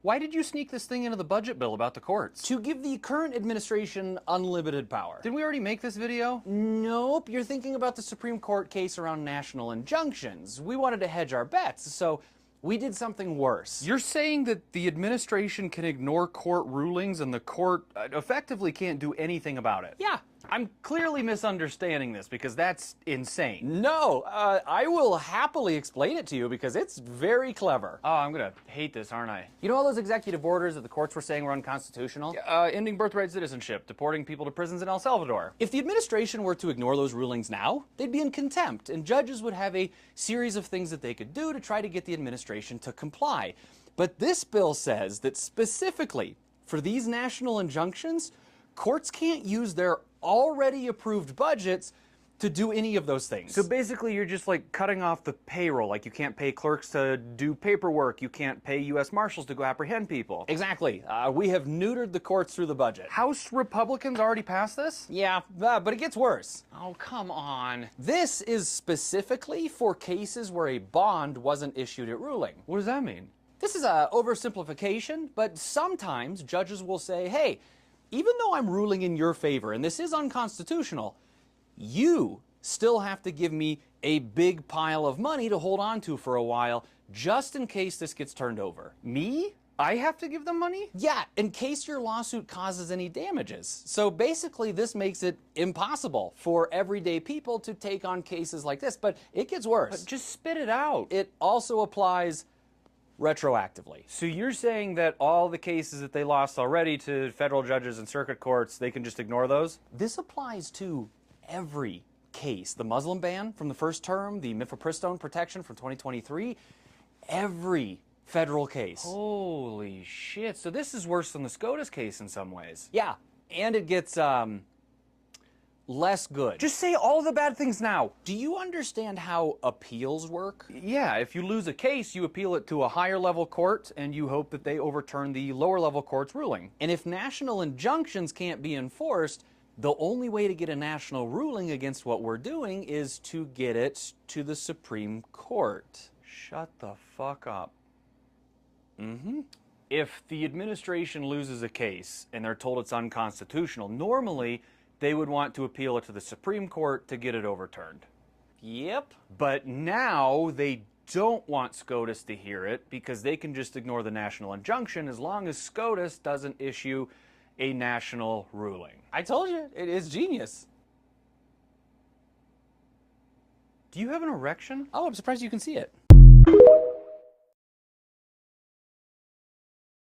Why did you sneak this thing into the budget bill about the courts? To give the current administration unlimited power. Didn't we already make this video? Nope, you're thinking about the Supreme Court case around national injunctions. We wanted to hedge our bets, so we did something worse. You're saying that the administration can ignore court rulings and the court effectively can't do anything about it? Yeah. I'm clearly misunderstanding this because that's insane. No, I will happily explain it to you because it's very clever. Oh, I'm gonna hate this, aren't I? You know all those executive orders that the courts were saying were unconstitutional? Ending birthright citizenship, deporting people to prisons in El Salvador. If the administration were to ignore those rulings now, they'd be in contempt, and judges would have a series of things that they could do to try to get the administration to comply. But this bill says that specifically for these national injunctions, courts can't use their already approved budgets to do any of those things. So basically you're just like cutting off the payroll, like you can't pay clerks to do paperwork, you can't pay U.S. Marshals to go apprehend people. Exactly. We have neutered the courts through the budget. House Republicans already passed this? Yeah, but it gets worse. Oh, come on. This is specifically for cases where a bond wasn't issued at ruling. What does that mean? This is an oversimplification, but sometimes judges will say, hey, even though I'm ruling in your favor and this is unconstitutional, you still have to give me a big pile of money to hold on to for a while just in case this gets turned over. Me? I have to give them money? Yeah, in case your lawsuit causes any damages. So basically this makes it impossible for everyday people to take on cases like this, but it gets worse. But just spit it out. It also applies retroactively. So you're saying that all the cases that they lost already to federal judges and circuit courts, they can just ignore those? This applies to every case. The Muslim ban from the first term, the mifepristone protection from 2023, every federal case. Holy shit. So this is worse than the SCOTUS case in some ways. Yeah, and it gets less good. Just say all the bad things now. Do you understand how appeals work? Yeah, if you lose a case, you appeal it to a higher level court and you hope that they overturn the lower level court's ruling. And if national injunctions can't be enforced, the only way to get a national ruling against what we're doing is to get it to the Supreme Court. Shut the fuck up. If the administration loses a case and they're told it's unconstitutional, normally they would want to appeal it to the Supreme Court to get it overturned. Yep. But now they don't want SCOTUS to hear it because they can just ignore the national injunction as long as SCOTUS doesn't issue a national ruling. I told you, it is genius. Do you have an erection? Oh, I'm surprised you can see it.